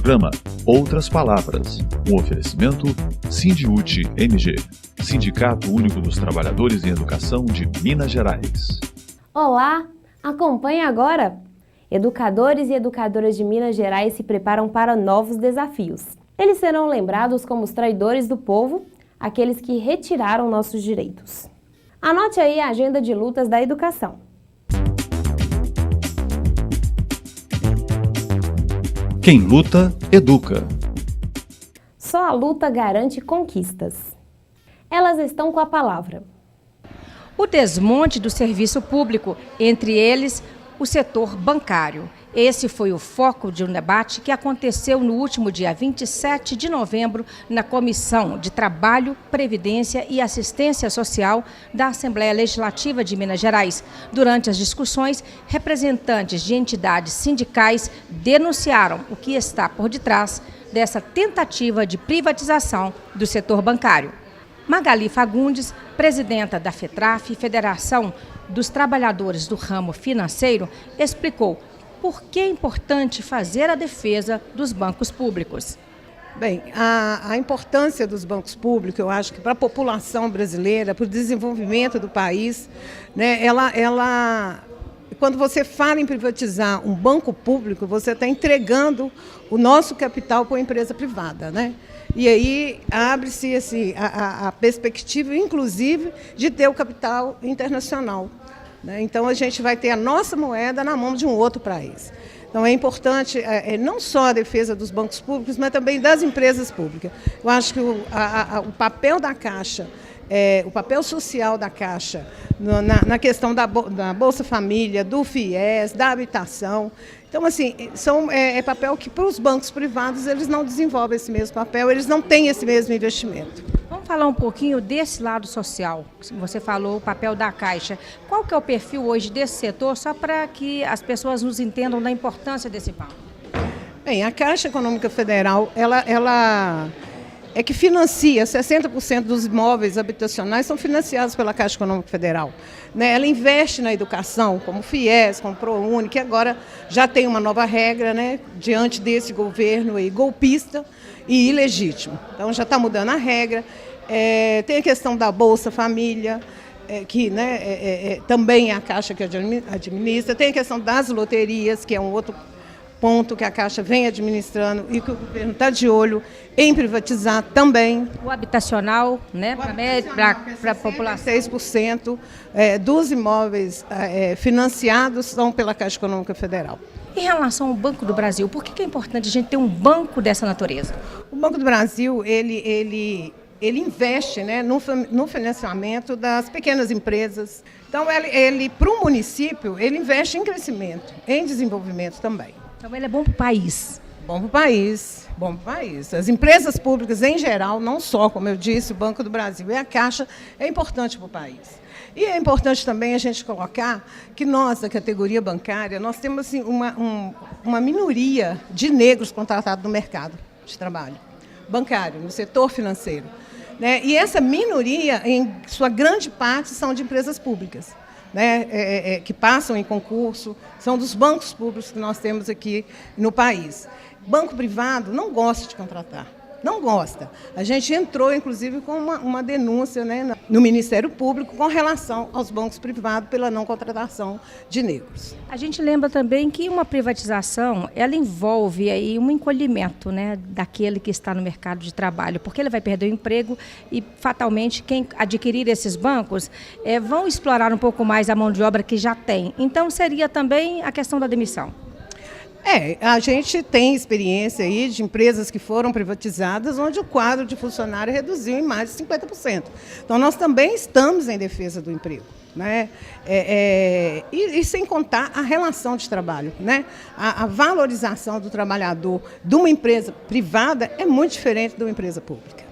programa Outras Palavras, um oferecimento Sindiúti MG, Sindicato Único dos Trabalhadores em Educação de Minas Gerais. Olá, acompanhe agora! Educadores e educadoras de Minas Gerais se preparam para novos desafios. Eles serão lembrados como os traidores do povo, aqueles que retiraram nossos direitos. Anote aí a agenda de lutas da educação. Quem luta, educa. Só a luta garante conquistas. Elas estão com a palavra. O desmonte do serviço público, entre eles o setor bancário. Esse foi o foco de um debate que aconteceu no último dia 27 de novembro na Comissão de Trabalho, Previdência e Assistência Social da Assembleia Legislativa de Minas Gerais. Durante as discussões, representantes de entidades sindicais denunciaram o que está por detrás dessa tentativa de privatização do setor bancário. Magali Fagundes, presidenta da FETRAF, Federação dos Trabalhadores do Ramo Financeiro, explicou por que é importante fazer a defesa dos bancos públicos. Bem, a importância dos bancos públicos, eu acho que para a população brasileira, para o desenvolvimento do país, né, quando você fala em privatizar um banco público, você está entregando o nosso capital para uma empresa privada, né? E aí abre-se a perspectiva, inclusive, de ter o capital internacional. Então, a gente vai ter a nossa moeda na mão de um outro país. Então, é importante não só a defesa dos bancos públicos, mas também das empresas públicas. Eu acho que o papel da Caixa, o papel social da Caixa, na questão da Bolsa Família, do FIES, da habitação. Então, assim, é papel que para os bancos privados eles não desenvolvem esse mesmo papel, eles não têm esse mesmo investimento. Vamos falar um pouquinho desse lado social. Você falou o papel da Caixa. Qual que é o perfil hoje desse setor, só para que as pessoas nos entendam da importância desse banco? Bem, a Caixa Econômica Federal, ela é que financia 60% dos imóveis habitacionais são financiados pela Caixa Econômica Federal. Ela investe na educação, como o FIES, como o ProUni, que agora já tem uma nova regra, né, diante desse governo aí, golpista e ilegítimo. Então já está mudando a regra. Tem a questão da Bolsa Família, que também é a Caixa que administra. Tem a questão das loterias, que é um outro ponto que a Caixa vem administrando e que o governo está de olho em privatizar também. O habitacional, né, para a população. 6% dos imóveis financiados são pela Caixa Econômica Federal. Em relação ao Banco do Brasil, por que é importante a gente ter um banco dessa natureza? O Banco do Brasil, ele investe, né, no financiamento das pequenas empresas. Então, ele para o município, ele investe em crescimento, em desenvolvimento também. Então, ele é bom para o país. Bom para o país, bom para o país. As empresas públicas, em geral, não só, como eu disse, o Banco do Brasil e a Caixa, é importante para o país. E é importante também a gente colocar que nós, da categoria bancária, nós temos assim, uma minoria de negros contratados no mercado de trabalho bancário, no setor financeiro. E essa minoria, em sua grande parte, são de empresas públicas, né, que passam em concurso, são dos bancos públicos que nós temos aqui no país. Banco privado não gosta de contratar, não gosta. A gente entrou, inclusive, com uma denúncia, né, no Ministério Público com relação aos bancos privados pela não contratação de negros. A gente lembra também que uma privatização, ela envolve aí um encolhimento, né, daquele que está no mercado de trabalho, porque ele vai perder o emprego e, fatalmente, quem adquirir esses bancos vão explorar um pouco mais a mão de obra que já tem. Então, seria também a questão da demissão. A gente tem experiência aí de empresas que foram privatizadas, onde o quadro de funcionário reduziu em mais de 50%. Então, nós também estamos em defesa do emprego, né? E sem contar a relação de trabalho, né? A valorização do trabalhador de uma empresa privada é muito diferente de uma empresa pública.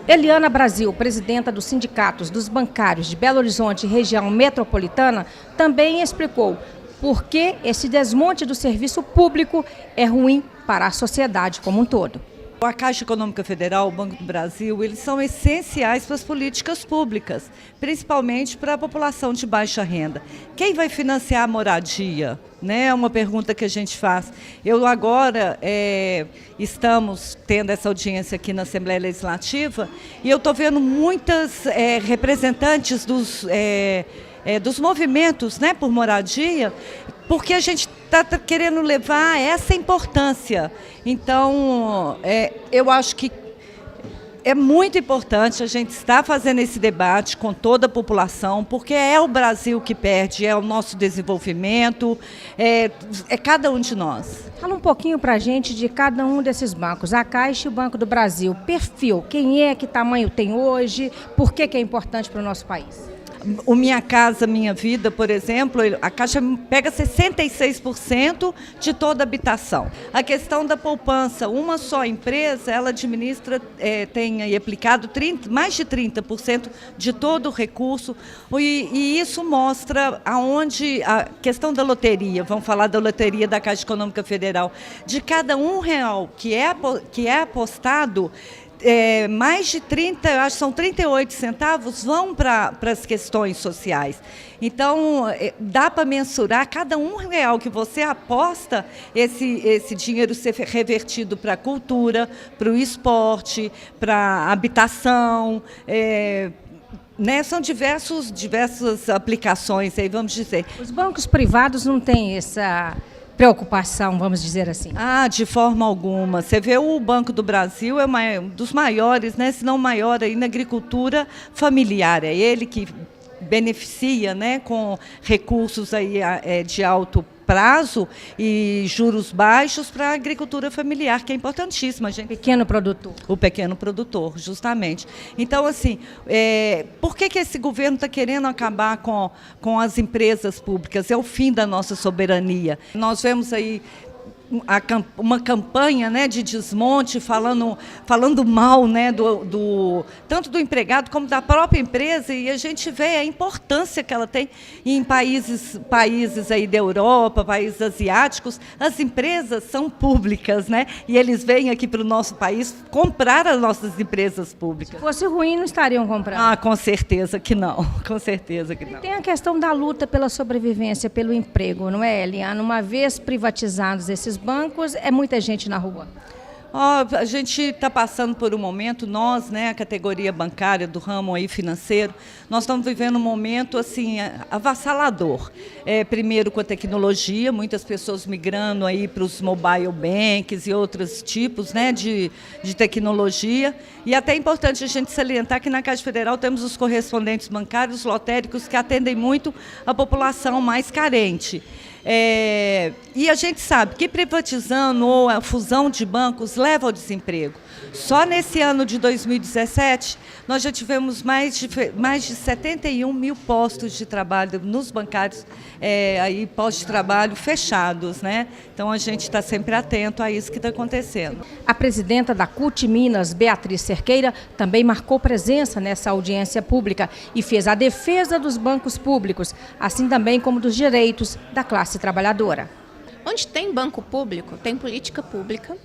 Eliana Brasil, presidenta dos sindicatos dos bancários de Belo Horizonte e região metropolitana, também explicou por que esse desmonte do serviço público é ruim para a sociedade como um todo. A Caixa Econômica Federal, o Banco do Brasil, eles são essenciais para as políticas públicas, principalmente para a população de baixa renda. Quem vai financiar a moradia? É uma pergunta que a gente faz. Eu agora estamos tendo essa audiência aqui na Assembleia Legislativa e eu estou vendo muitas representantes dos movimentos, por moradia, porque a gente está querendo levar essa importância. Então, eu acho que é muito importante a gente estar fazendo esse debate com toda a população, porque é o Brasil que perde, é o nosso desenvolvimento, é cada um de nós. Fala um pouquinho para a gente de cada um desses bancos, a Caixa e o Banco do Brasil. Perfil, quem é, que tamanho tem hoje, por que é importante para o nosso país? O Minha Casa Minha Vida, por exemplo, a Caixa pega 66% de toda a habitação. A questão da poupança, uma só empresa, ela administra, tem aí aplicado mais de 30% de todo o recurso, e isso mostra aonde a questão da loteria, vamos falar da loteria da Caixa Econômica Federal, de cada R$1 que é apostado, mais de 30, eu acho que são 38 centavos, vão para as questões sociais. Então, dá para mensurar cada R$1 que você aposta, esse dinheiro ser revertido para a cultura, para o esporte, para a habitação, são diversas aplicações, aí, vamos dizer. Os bancos privados não têm essa preocupação, vamos dizer assim? De forma alguma. Você vê o Banco do Brasil é um dos maiores, se não o maior aí na agricultura familiar. É ele que beneficia, com recursos aí de alto prazo e juros baixos para a agricultura familiar, que é importantíssima, gente. Pequeno produtor. O pequeno produtor, justamente. Então, assim, por que esse governo está querendo acabar com as empresas públicas? É o fim da nossa soberania. Nós vemos aí uma campanha de desmonte, falando mal tanto do empregado como da própria empresa, e a gente vê a importância que ela tem em países aí da Europa, países asiáticos. As empresas são públicas, e eles vêm aqui para o nosso país comprar as nossas empresas públicas. Se fosse ruim, não estariam comprando? Com certeza que não, com certeza que não. E tem a questão da luta pela sobrevivência, pelo emprego, não é, Eliana? Uma vez privatizados esses bancos, é muita gente na rua. A gente está passando por um momento, nós, a categoria bancária do ramo aí financeiro, nós estamos vivendo um momento assim avassalador. Primeiro com a tecnologia, muitas pessoas migrando aí para os mobile banks e outros tipos de tecnologia. E até é importante a gente salientar que na Caixa Federal temos os correspondentes bancários lotéricos que atendem muito a população mais carente. E a gente sabe que privatizando ou a fusão de bancos leva ao desemprego. Só nesse ano de 2017, nós já tivemos mais de 71 mil postos de trabalho nos bancários, postos de trabalho fechados, Então, a gente está sempre atento a isso que está acontecendo. A presidenta da CUT Minas, Beatriz Cerqueira, também marcou presença nessa audiência pública e fez a defesa dos bancos públicos, assim também como dos direitos da classe trabalhadora. Onde tem banco público, tem política pública,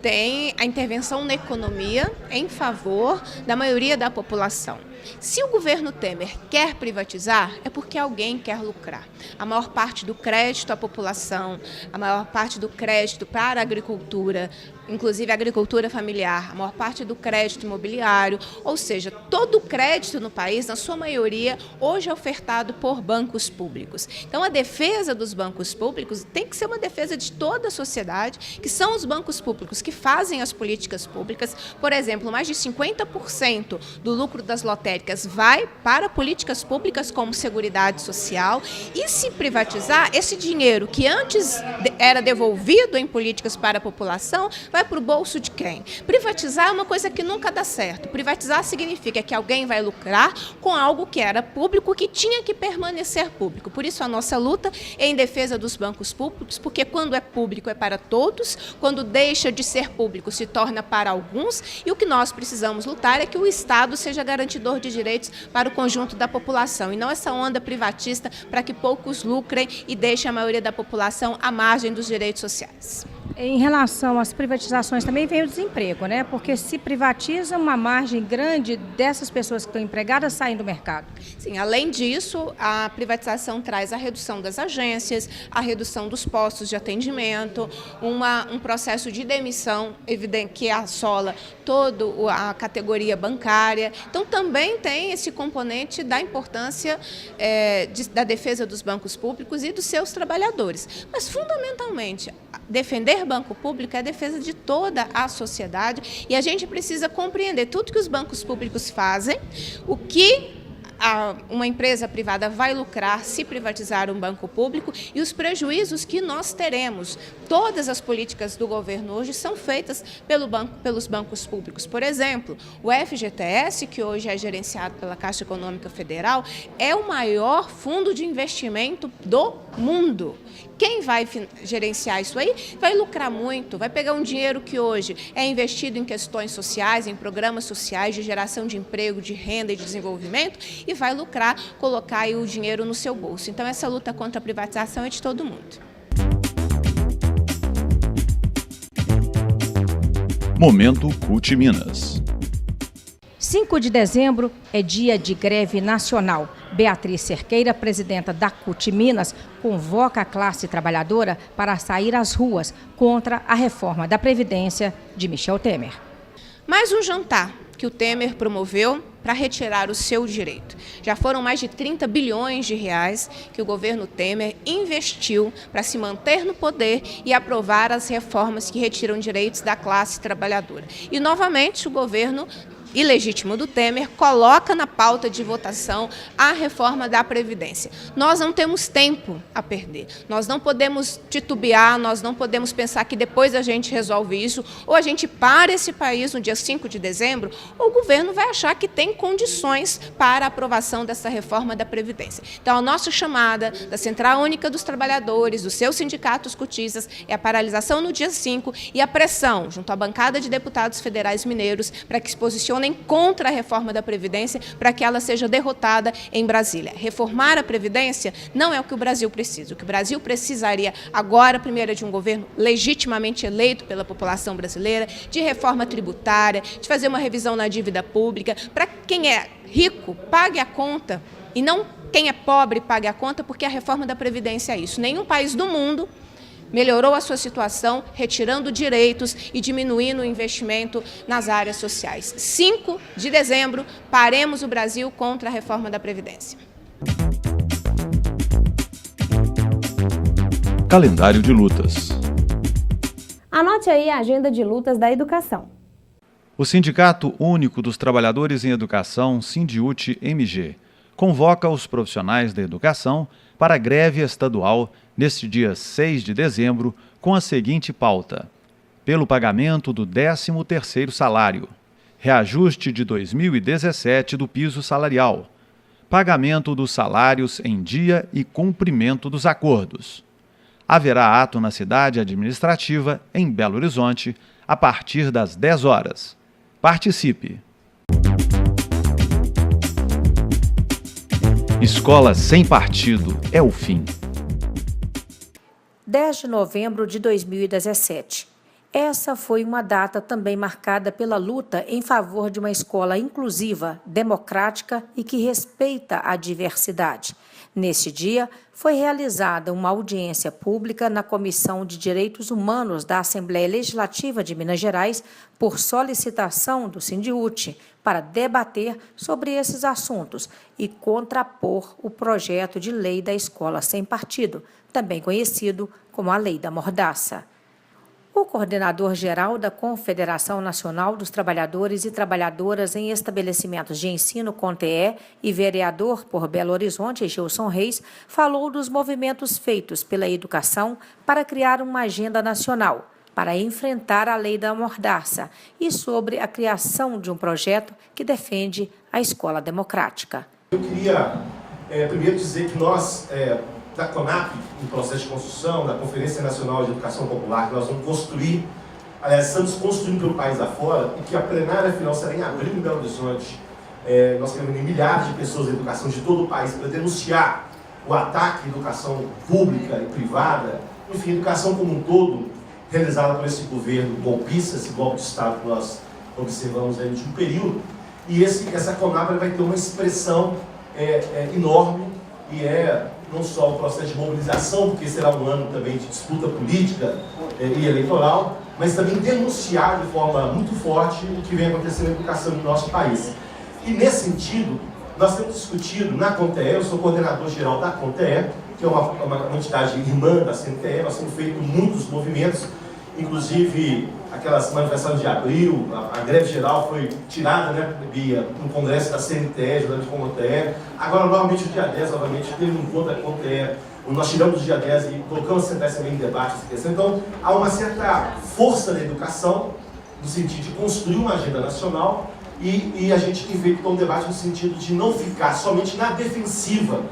tem a intervenção na economia em favor da maioria da população. Se o governo Temer quer privatizar, é porque alguém quer lucrar. A maior parte do crédito à população, a maior parte do crédito para a agricultura, inclusive a agricultura familiar, a maior parte do crédito imobiliário, ou seja, todo o crédito no país, na sua maioria, hoje é ofertado por bancos públicos. Então, a defesa dos bancos públicos tem que ser uma defesa de toda a sociedade, que são os bancos públicos que fazem as políticas públicas. Por exemplo, mais de 50% do lucro das lotéricas vai para políticas públicas como Seguridade Social, e se privatizar, esse dinheiro que antes era devolvido em políticas para a população, vai para o bolso de quem? Privatizar é uma coisa que nunca dá certo. Privatizar significa que alguém vai lucrar com algo que era público, que tinha que permanecer público. Por isso a nossa luta é em defesa dos bancos públicos, porque quando é público é para todos, quando deixa de ser público se torna para alguns, e o que nós precisamos lutar é que o Estado seja garantidor de direitos para o conjunto da população, e não essa onda privatista para que poucos lucrem e deixem a maioria da população à margem dos direitos sociais. Em relação às privatizações também vem o desemprego, né? Porque se privatiza, uma margem grande dessas pessoas que estão empregadas saem do mercado. Sim, além disso, a privatização traz a redução das agências, a redução dos postos de atendimento, um processo de demissão evidente que assola toda a categoria bancária. Então, também tem esse componente da importância da defesa dos bancos públicos e dos seus trabalhadores. Mas, fundamentalmente, defender banco público é a defesa de toda a sociedade e a gente precisa compreender tudo que os bancos públicos fazem, o que uma empresa privada vai lucrar se privatizar um banco público e os prejuízos que nós teremos. Todas as políticas do governo hoje são feitas pelos bancos públicos. Por exemplo, o FGTS, que hoje é gerenciado pela Caixa Econômica Federal, é o maior fundo de investimento do mundo. Quem vai gerenciar isso aí vai lucrar muito, vai pegar um dinheiro que hoje é investido em questões sociais, em programas sociais de geração de emprego, de renda e de desenvolvimento e vai lucrar, colocar aí o dinheiro no seu bolso. Então, essa luta contra a privatização é de todo mundo. Momento CUT Minas. 5 de dezembro é dia de greve nacional. Beatriz Cerqueira, presidenta da CUT Minas, convoca a classe trabalhadora para sair às ruas contra a reforma da Previdência de Michel Temer. Mais um jantar que o Temer promoveu para retirar o seu direito. Já foram mais de 30 bilhões de reais que o governo Temer investiu para se manter no poder e aprovar as reformas que retiram direitos da classe trabalhadora. E, novamente, o governo ilegítimo do Temer coloca na pauta de votação a reforma da Previdência. Nós não temos tempo a perder, nós não podemos titubear, nós não podemos pensar que depois a gente resolve isso, ou a gente para esse país no dia 5 de dezembro, ou o governo vai achar que tem condições para a aprovação dessa reforma da Previdência. Então, a nossa chamada da Central Única dos Trabalhadores, dos seus sindicatos cotistas, é a paralisação no dia 5 e a pressão junto à bancada de deputados federais mineiros para que se posicionem contra a reforma da Previdência para que ela seja derrotada em Brasília. Reformar a Previdência não é o que o Brasil precisa. O que o Brasil precisaria agora, primeiro, é de um governo legitimamente eleito pela população brasileira, de reforma tributária, de fazer uma revisão na dívida pública, para quem é rico pague a conta e não quem é pobre pague a conta, porque a reforma da Previdência é isso. Nenhum país do mundo melhorou a sua situação, retirando direitos e diminuindo o investimento nas áreas sociais. 5 de dezembro, paremos o Brasil contra a reforma da Previdência. Calendário de lutas. Anote aí a agenda de lutas da educação. O Sindicato Único dos Trabalhadores em Educação, SINDIUT-MG, convoca os profissionais da educação para a greve estadual neste dia 6 de dezembro, com a seguinte pauta: pelo pagamento do 13º salário, reajuste de 2017 do piso salarial, pagamento dos salários em dia e cumprimento dos acordos. Haverá ato na cidade administrativa, em Belo Horizonte, a partir das 10 horas. Participe! Escola sem partido é o fim. 10 de novembro de 2017. Essa foi uma data também marcada pela luta em favor de uma escola inclusiva, democrática e que respeita a diversidade. Neste dia, foi realizada uma audiência pública na Comissão de Direitos Humanos da Assembleia Legislativa de Minas Gerais, por solicitação do SINDIUT, para debater sobre esses assuntos e contrapor o projeto de lei da escola sem partido, também conhecido como a Lei da Mordaça. O coordenador-geral da Confederação Nacional dos Trabalhadores e Trabalhadoras em Estabelecimentos de Ensino, CONTEE, e vereador por Belo Horizonte, Gilson Reis, falou dos movimentos feitos pela educação para criar uma agenda nacional para enfrentar a Lei da Mordaça e sobre a criação de um projeto que defende a escola democrática. Eu queria primeiro dizer que nós, da CONAP, em processo de construção, da Conferência Nacional de Educação Popular, que nós vamos construir, aliás, estamos construindo pelo país afora, e que a plenária final será em abril em Belo Horizonte. Nós queremos milhares de pessoas da educação de todo o país para denunciar o ataque à educação pública e privada, enfim, educação como um todo, realizada por esse governo golpista, esse golpe de Estado que nós observamos aí no último período. E essa CONAPRA vai ter uma expressão enorme, e não só o processo de mobilização, porque será um ano também de disputa política e eleitoral, mas também denunciar de forma muito forte o que vem acontecendo na educação do nosso país. E nesse sentido, nós temos discutido na CONTEE, eu sou coordenador geral da CONTEE, que é uma entidade irmã da CNTE, nós temos feito muitos movimentos, inclusive aquelas manifestações de abril, a greve geral foi tirada, né, Bia, no congresso da CNTE, da CONTEE. Agora, novamente, o dia 10, novamente, teve um encontro da CONTEE, nós tiramos o dia 10 e colocamos a CNTE também em debate essa questão. Então, há uma certa força na educação, no sentido de construir uma agenda nacional, e a gente tem feito um debate no sentido de não ficar somente na defensiva,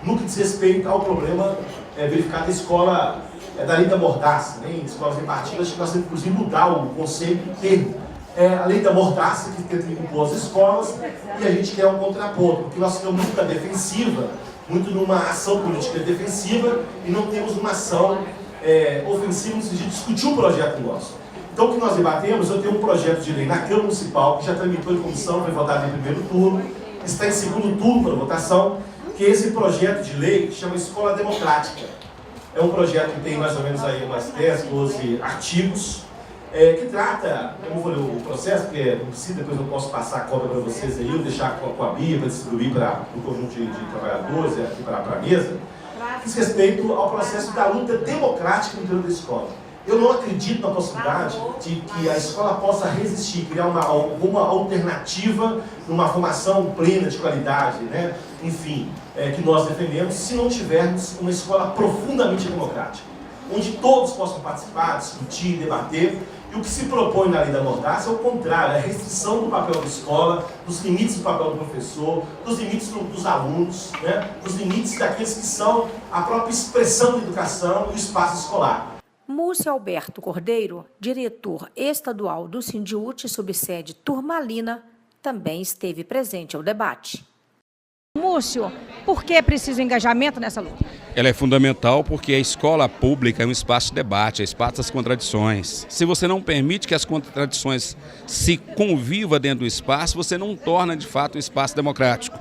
no que diz respeito ao problema verificado na escola da lei da mordaça, né, em escolas repartidas. Acho que nós temos, inclusive, mudar o conceito do termo. A lei da mordaça, que tenta impor as escolas, e a gente quer um contraponto, porque nós ficamos muito na defensiva, muito numa ação política defensiva, e não temos uma ação ofensiva no sentido de discutir um projeto nosso. Então, o que nós debatemos, eu tenho um projeto de lei na Câmara Municipal, que já tramitou em comissão, foi votado em primeiro turno, está em segundo turno para votação, que é esse projeto de lei que chama Escola Democrática. É um projeto que tem mais ou menos aí umas 10, 12 artigos, que trata, eu não vou ler o processo, porque se depois eu posso passar a cópia para vocês aí, eu deixar com a Bia para distribuir para o conjunto de trabalhadores, aqui para a mesa, diz respeito ao processo da luta democrática no interior da escola. Eu não acredito na possibilidade de que a escola possa resistir, criar alguma alternativa numa formação plena de qualidade, né? Enfim, que nós defendemos, se não tivermos uma escola profundamente democrática, onde todos possam participar, discutir, debater. E o que se propõe na lei da mordaça é o contrário, a restrição do papel da escola, dos limites do papel do professor, dos limites dos alunos, né? Dos limites daqueles que são a própria expressão da educação e o espaço escolar. Múcio Alberto Cordeiro, diretor estadual do Sindiúti, subsede Turmalina, também esteve presente ao debate. Múcio, por que é preciso engajamento nessa luta? Ela é fundamental porque a escola pública é um espaço de debate, é um espaço das contradições. Se você não permite que as contradições se convivam dentro do espaço, você não torna de fato um espaço democrático.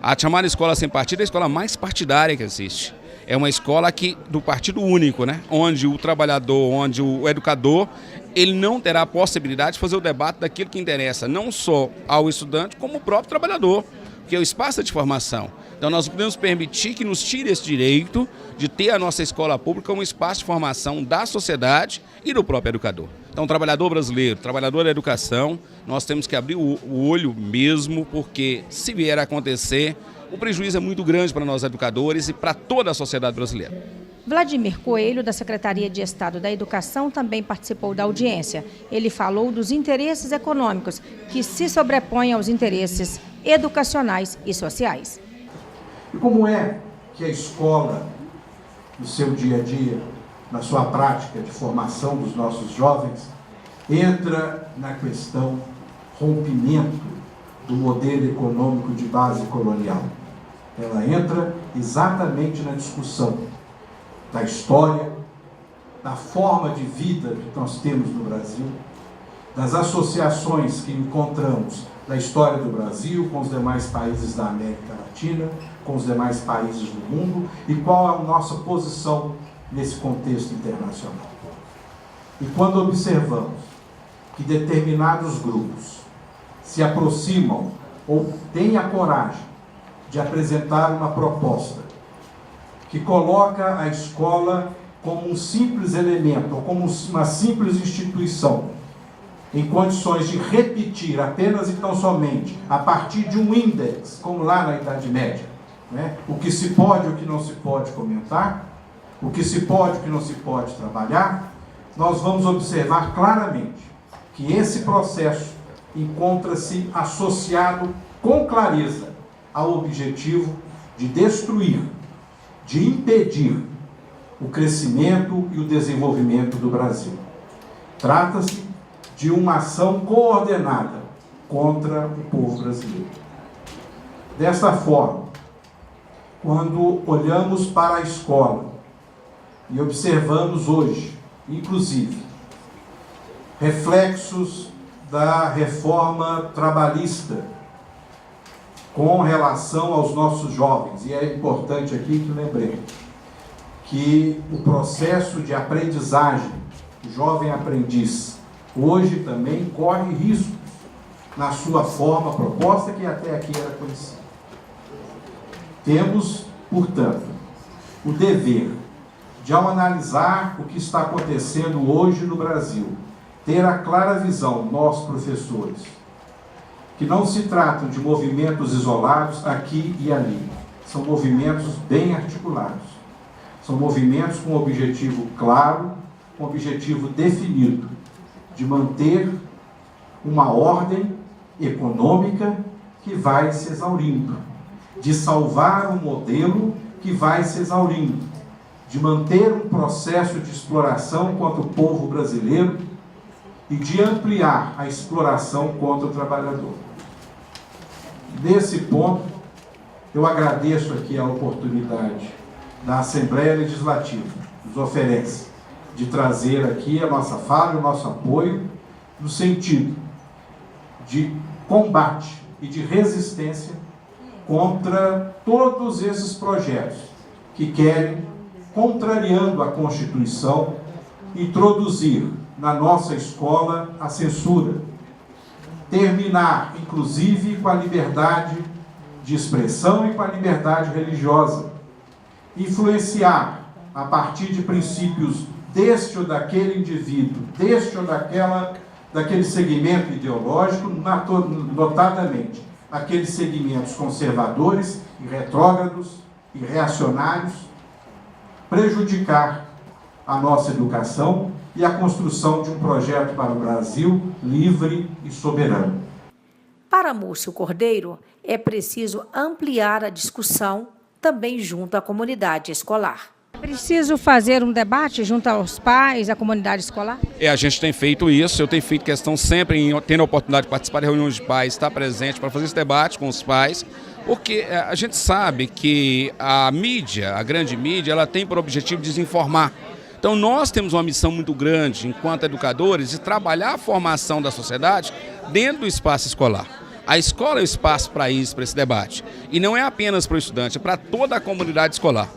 A chamada escola sem partido é a escola mais partidária que existe. É uma escola do partido único, né? Onde o trabalhador, onde o educador, ele não terá a possibilidade de fazer o debate daquilo que interessa, não só ao estudante, como ao próprio trabalhador, que é o espaço de formação. Então nós não podemos permitir que nos tire esse direito de ter a nossa escola pública como um espaço de formação da sociedade e do próprio educador. Então, o trabalhador brasileiro, trabalhador da educação, nós temos que abrir o olho mesmo, porque se vier a acontecer, o prejuízo é muito grande para nós educadores e para toda a sociedade brasileira. Vladimir Coelho, da Secretaria de Estado da Educação, também participou da audiência. Ele falou dos interesses econômicos que se sobrepõem aos interesses educacionais e sociais. E como é que a escola, no seu dia a dia, na sua prática de formação dos nossos jovens, entra na questão rompimento do modelo econômico de base colonial? Ela entra exatamente na discussão da história, da forma de vida que nós temos no Brasil, das associações que encontramos da história do Brasil com os demais países da América Latina, com os demais países do mundo, e qual é a nossa posição nesse contexto internacional. E quando observamos que determinados grupos se aproximam ou têm a coragem de apresentar uma proposta que coloca a escola como um simples elemento, ou como uma simples instituição, em condições de repetir apenas e tão somente a partir de um índex, como lá na Idade Média, né? O que se pode e o que não se pode comentar, o que se pode e o que não se pode trabalhar, nós vamos observar claramente que esse processo encontra-se associado com clareza ao objetivo de destruir, de impedir o crescimento e o desenvolvimento do Brasil. Trata-se de uma ação coordenada contra o povo brasileiro. Desta forma, quando olhamos para a escola e observamos hoje, inclusive, reflexos da reforma trabalhista com relação aos nossos jovens. E é importante aqui que lembremos que o processo de aprendizagem, jovem aprendiz, hoje também corre riscos na sua forma proposta, que até aqui era conhecida. Temos, portanto, o dever de, ao analisar o que está acontecendo hoje no Brasil, ter a clara visão, nós professores, que não se tratam de movimentos isolados aqui e ali, são movimentos bem articulados, são movimentos com objetivo claro, com objetivo definido, de manter uma ordem econômica que vai se exaurindo, de salvar um modelo que vai se exaurindo, de manter um processo de exploração contra o povo brasileiro e de ampliar a exploração contra o trabalhador. Nesse ponto, eu agradeço aqui a oportunidade da Assembleia Legislativa, que nos oferece de trazer aqui a nossa fala e o nosso apoio no sentido de combate e de resistência contra todos esses projetos que querem, contrariando a Constituição, introduzir na nossa escola a censura, terminar, inclusive, com a liberdade de expressão e com a liberdade religiosa, influenciar, a partir de princípios deste ou daquele indivíduo, deste ou daquele segmento ideológico, notadamente aqueles segmentos conservadores e retrógrados e reacionários, prejudicar a nossa educação e a construção de um projeto para o Brasil livre e soberano. Para Múcio Cordeiro, é preciso ampliar a discussão também junto à comunidade escolar. É preciso fazer um debate junto aos pais, à comunidade escolar? A gente tem feito isso, eu tenho feito questão sempre em tendo a oportunidade de participar de reuniões de pais, estar presente para fazer esse debate com os pais, porque a gente sabe que a mídia, a grande mídia, ela tem por objetivo desinformar. Então nós temos uma missão muito grande, enquanto educadores, de trabalhar a formação da sociedade dentro do espaço escolar. A escola é o espaço para isso, para esse debate. E não é apenas para o estudante, é para toda a comunidade escolar.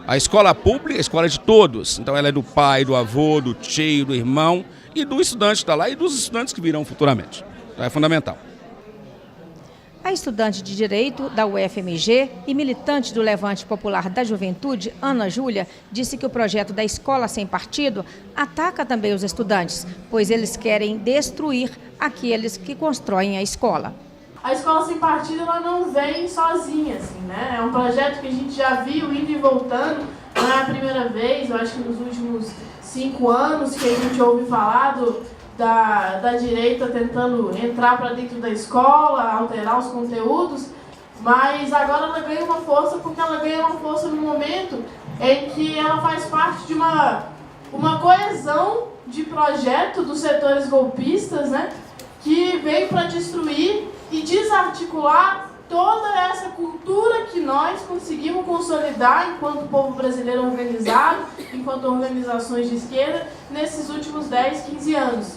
A escola pública é a escola de todos. Então ela é do pai, do avô, do tio, do irmão e do estudante que está lá e dos estudantes que virão futuramente. Então é fundamental. A estudante de Direito da UFMG e militante do Levante Popular da Juventude, Ana Júlia, disse que o projeto da Escola Sem Partido ataca também os estudantes, pois eles querem destruir aqueles que constroem a escola. A Escola Sem Partido ela não vem sozinha, assim, né? É um projeto que a gente já viu indo e voltando, não é a primeira vez, eu acho que nos últimos 5 anos que a gente ouve falar da direita tentando entrar para dentro da escola, alterar os conteúdos, mas agora ela ganha uma força porque ela ganha uma força no momento em que ela faz parte de uma coesão de projeto dos setores golpistas, né, que vem para destruir e desarticular toda essa cultura que nós conseguimos consolidar enquanto povo brasileiro organizado, enquanto organizações de esquerda, nesses últimos 10, 15 anos.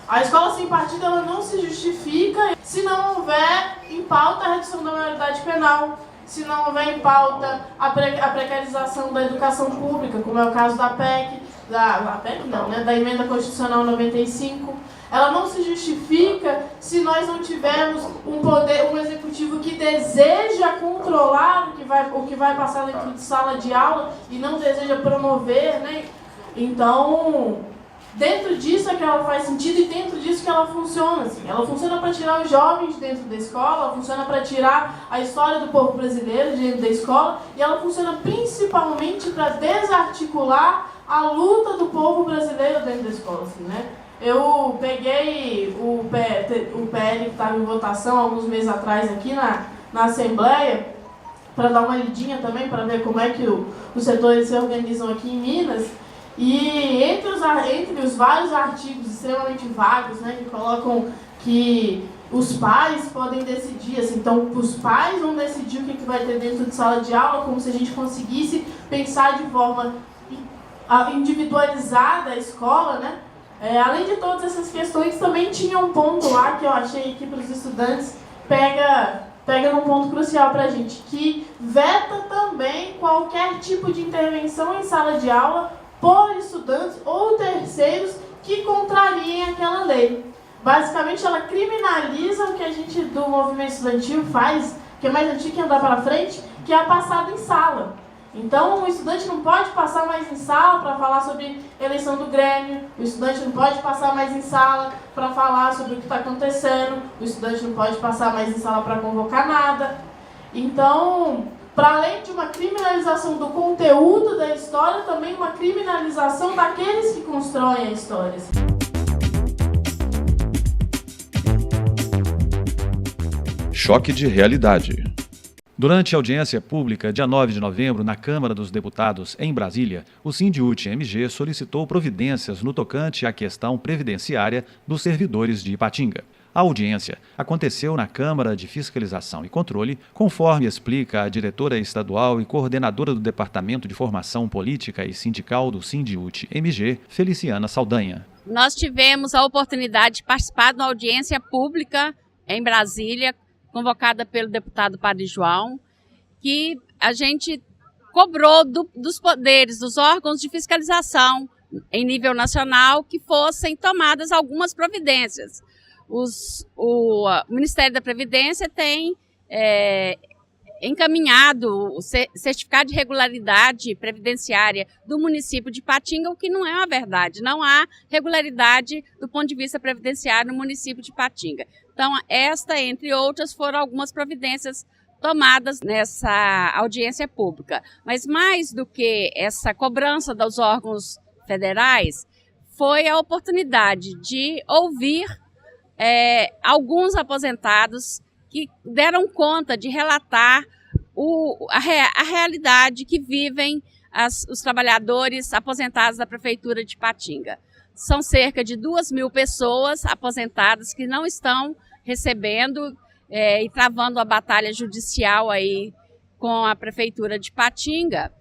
A Escola Sem Partido ela não se justifica se não houver em pauta a redução da maioridade penal, se não houver em pauta a precarização da educação pública, como é o caso da PEC, da Emenda Constitucional 95. Ela não se justifica se nós não tivermos um executivo que deseja controlar o que vai passar dentro de sala de aula e não deseja promover, né? Então, dentro disso é que ela faz sentido e dentro disso que ela funciona. Assim. Ela funciona para tirar os jovens de dentro da escola, ela funciona para tirar a história do povo brasileiro de dentro da escola e ela funciona principalmente para desarticular a luta do povo brasileiro dentro da escola. Assim, né? Eu peguei o PL que estava em votação alguns meses atrás aqui na Assembleia para dar uma lidinha também, para ver como é que os setores se organizam aqui em Minas. E entre os vários artigos extremamente vagos, né, que colocam que os pais podem decidir, assim, então os pais vão decidir o que vai ter dentro de sala de aula, como se a gente conseguisse pensar de forma individualizada a escola, né? Além de todas essas questões, também tinha um ponto lá que eu achei que para os estudantes pega num ponto crucial para a gente, que veta também qualquer tipo de intervenção em sala de aula por estudantes ou terceiros que contrariem aquela lei. Basicamente, ela criminaliza o que a gente do movimento estudantil faz, que é mais antigo que andar para frente, que é a passada em sala. Então, o estudante não pode passar mais em sala para falar sobre eleição do Grêmio, o estudante não pode passar mais em sala para falar sobre o que está acontecendo, o estudante não pode passar mais em sala para convocar nada. Então, para além de uma criminalização do conteúdo da história, também uma criminalização daqueles que constroem a história. Choque de realidade. Durante a audiência pública, dia 9 de novembro, na Câmara dos Deputados, em Brasília, o Sindiúti-MG solicitou providências no tocante à questão previdenciária dos servidores de Ipatinga. A audiência aconteceu na Câmara de Fiscalização e Controle, conforme explica a diretora estadual e coordenadora do Departamento de Formação Política e Sindical do Sindiúti-MG, Feliciana Saldanha. Nós tivemos a oportunidade de participar de uma audiência pública em Brasília, convocada pelo deputado Padre João, que a gente cobrou dos poderes, dos órgãos de fiscalização em nível nacional, que fossem tomadas algumas providências. O Ministério da Previdência tem encaminhado o certificado de regularidade previdenciária do município de Ipatinga, o que não é uma verdade. Não há regularidade do ponto de vista previdenciário no município de Ipatinga. Então, esta, entre outras, foram algumas providências tomadas nessa audiência pública. Mas mais do que essa cobrança dos órgãos federais, foi a oportunidade de ouvir alguns aposentados que deram conta de relatar a realidade que vivem os trabalhadores aposentados da Prefeitura de Ipatinga. São cerca de 2.000 pessoas aposentadas que não estão recebendo e travando a batalha judicial aí com a Prefeitura de Ipatinga,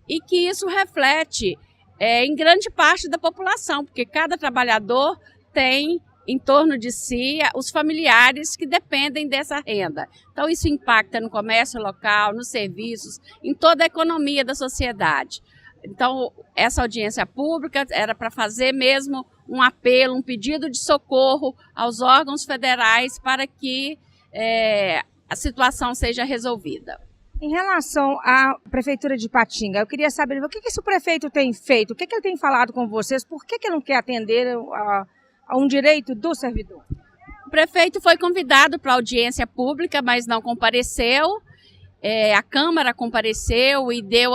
e que isso reflete em grande parte da população, porque cada trabalhador tem em torno de si os familiares que dependem dessa renda. Então isso impacta no comércio local, nos serviços, em toda a economia da sociedade. Então essa audiência pública era para fazer mesmo um apelo, um pedido de socorro aos órgãos federais para que a situação seja resolvida. Em relação à Prefeitura de Ipatinga, eu queria saber o que esse prefeito tem feito, o que ele tem falado com vocês, por que ele não quer atender a um direito do servidor? O prefeito foi convidado para audiência pública, mas não compareceu. A Câmara compareceu e deu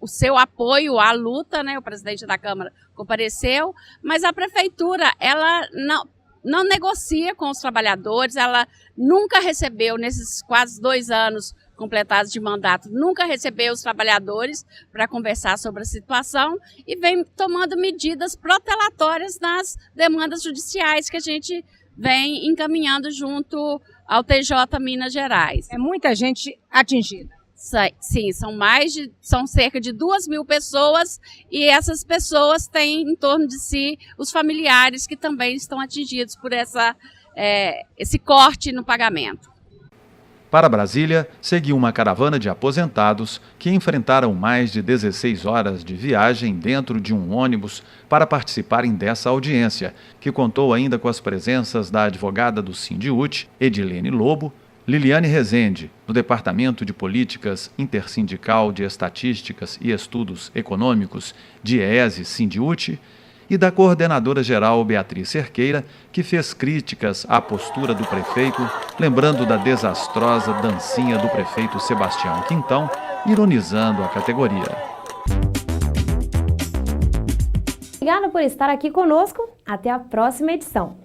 o seu apoio à luta, né? O presidente da Câmara compareceu, mas a Prefeitura ela não negocia com os trabalhadores, ela nunca recebeu, nesses quase 2 anos completados de mandato, nunca recebeu os trabalhadores para conversar sobre a situação e vem tomando medidas protelatórias nas demandas judiciais que a gente vem encaminhando junto ao TJ Minas Gerais. É muita gente atingida. Sim, são cerca de 2.000 pessoas, e essas pessoas têm em torno de si os familiares que também estão atingidos por esse corte no pagamento. Para Brasília, seguiu uma caravana de aposentados que enfrentaram mais de 16 horas de viagem dentro de um ônibus para participarem dessa audiência, que contou ainda com as presenças da advogada do Sindiúti, Edilene Lobo, Liliane Rezende, do Departamento de Políticas Intersindical de Estatísticas e Estudos Econômicos, DIEESE Sindiúti, e da coordenadora-geral Beatriz Cerqueira, que fez críticas à postura do prefeito, lembrando da desastrosa dancinha do prefeito Sebastião Quintão, ironizando a categoria. Obrigada por estar aqui conosco. Até a próxima edição.